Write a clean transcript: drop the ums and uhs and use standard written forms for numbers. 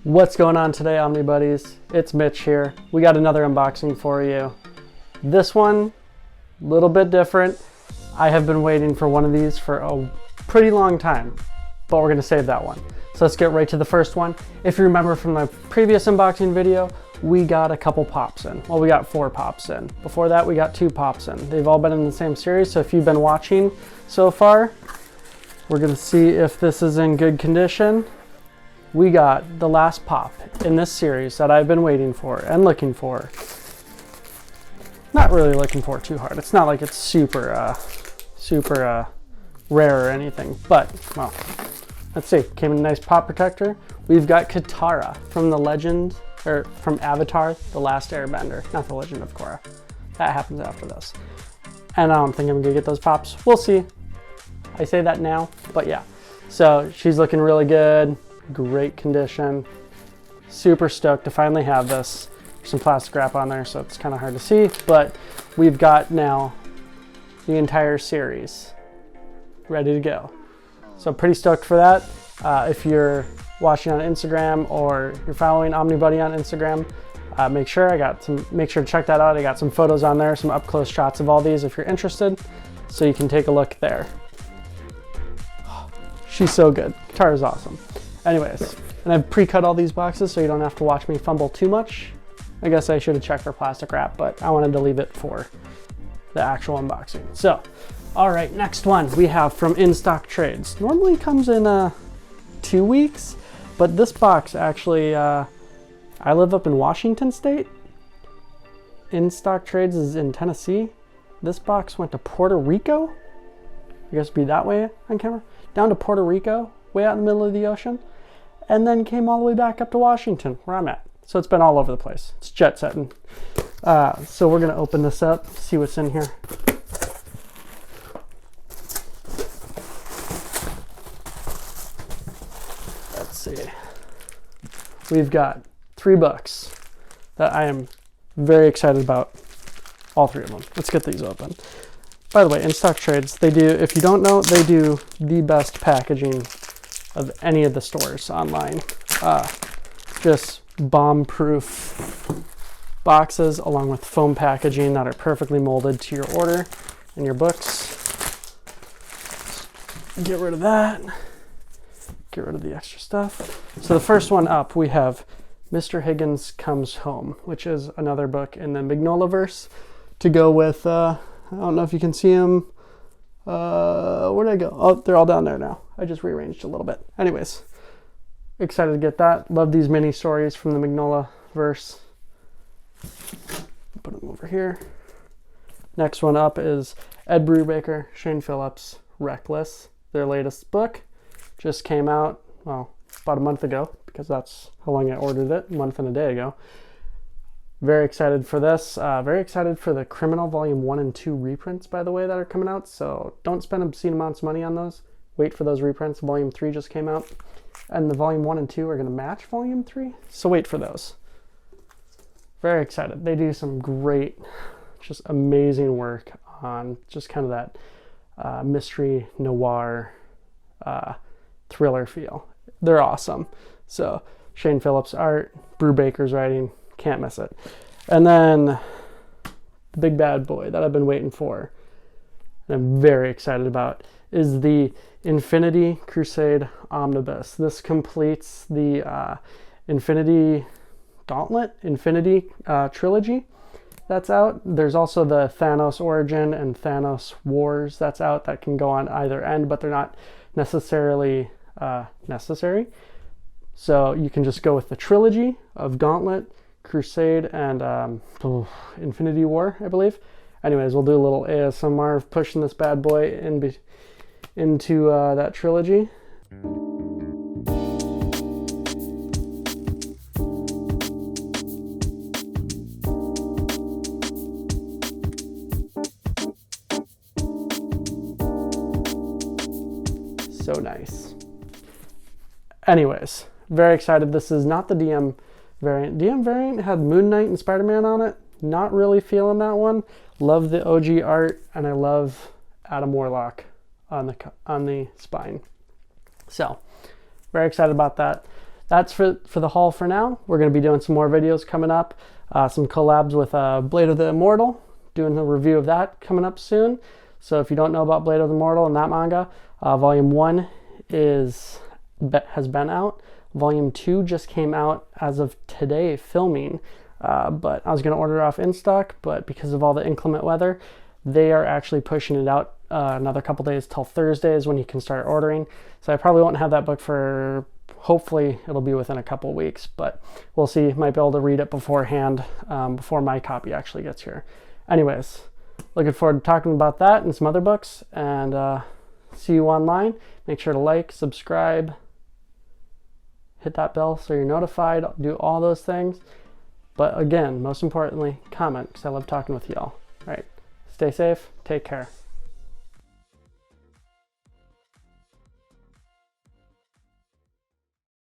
What's going on today, Omnibuddies? It's Mitch here. We got another unboxing for you. This one, a little bit different. I have been waiting for one of these for a pretty long time, but we're gonna save that one. So let's get right to the first one. If you remember from my previous unboxing video, we got a couple pops in. Well, we got 4 pops in. Before that, we got 2 pops in. They've all been in the same series, so if you've been watching so far, we're gonna see if this is in good condition. We got the last pop in this series that I've been waiting for and looking for. Not really looking for too hard. It's not like it's super rare or anything, but, well, let's see. Came in a nice pop protector. We've got Katara from the Legend, or from Avatar, The Last Airbender. Not The Legend of Korra. That happens after this. And I don't think I'm gonna get those pops. We'll see. I say that now, but yeah. So she's looking really good. Great condition. Super stoked to finally have this. There's some plastic wrap on there, so it's kind of hard to see, but we've got now the entire series ready to go. So pretty stoked for that. If you're watching on Instagram or you're following Omnibuddy on Instagram, make sure to check that out. I got some photos on there, some up close shots of all these if you're interested, so you can take a look there. She's so good. Katara's awesome. Anyways, and I've pre-cut all these boxes so you don't have to watch me fumble too much. I guess I should have checked for plastic wrap, but I wanted to leave it for the actual unboxing. So, all right, next one we have from In Stock Trades. Normally comes in 2 weeks, but this box actually, I live up in Washington State. In Stock Trades is in Tennessee. This box went to Puerto Rico. I guess it'd be that way on camera. Down to Puerto Rico, way out in the middle of the ocean, and then came all the way back up to Washington, where I'm at. So it's been all over the place. It's jet setting. So we're gonna open this up, see what's in here. Let's see. We've got 3 books that I am very excited about. All 3 of them. Let's get these open. By the way, In Stock Trades, they do, if you don't know, they do the best packaging of any of the stores online. Just bomb-proof boxes along with foam packaging that are perfectly molded to your order and your books. Get rid of that. Get rid of the extra stuff. So the first one up, we have Mr. Higgins Comes Home, which is another book in the Mignolaverse to go with, I don't know if you can see them. Where'd I go? Oh, they're all down there now. I just rearranged a little bit. Anyways, excited to get that. Love these mini stories from the Mignolaverse. Put them over here. Next one up is Ed Brubaker, Shane Phillips, Reckless. Their latest book just came out, well, about a month ago, because that's how long I ordered it, a month and a day ago. Very excited for this. Very excited for the Criminal Volume 1 and 2 reprints, by the way, that are coming out. So don't spend obscene amounts of money on those. Wait for those reprints. Volume 3 just came out. And the Volume 1 and 2 are going to match Volume 3. So wait for those. Very excited. They do some great, just amazing work on just kind of that mystery noir thriller feel. They're awesome. So Shane Phillips art, Brubaker's writing. Can't miss it. And then the big bad boy that I've been waiting for and I'm very excited about is the Infinity Crusade Omnibus. This completes the Infinity Gauntlet, Infinity trilogy that's out. There's also the Thanos Origin and Thanos Wars that's out that can go on either end, but they're not necessarily necessary. So you can just go with the trilogy of Gauntlet, Crusade, and Infinity War, I believe. Anyways, we'll do a little ASMR of pushing this bad boy into that trilogy. So nice. Anyways, very excited. This is not the DM variant. DM variant had Moon Knight and Spider-Man on it. Not really feeling that one. Love the OG art, and I love Adam Warlock on the spine. So, very excited about that. that's for the haul for now. We're going to be doing some more videos coming up, some collabs with Blade of the Immortal, doing a review of that coming up soon. So if you don't know about Blade of the Immortal and that manga, Volume 1 has been out. Volume 2 just came out as of today filming, but I was going to order it off in stock, but because of all the inclement weather, they are actually pushing it out another couple days till Thursday is when you can start ordering. So I probably won't have that book for, hopefully it'll be within a couple weeks, but we'll see. Might be able to read it beforehand, before my copy actually gets here. Anyways, looking forward to talking about that and some other books, and see you online. Make sure to like, subscribe, hit that bell so you're notified, do all those things. But again, most importantly, comment, because I love talking with y'all. All right, stay safe, take care.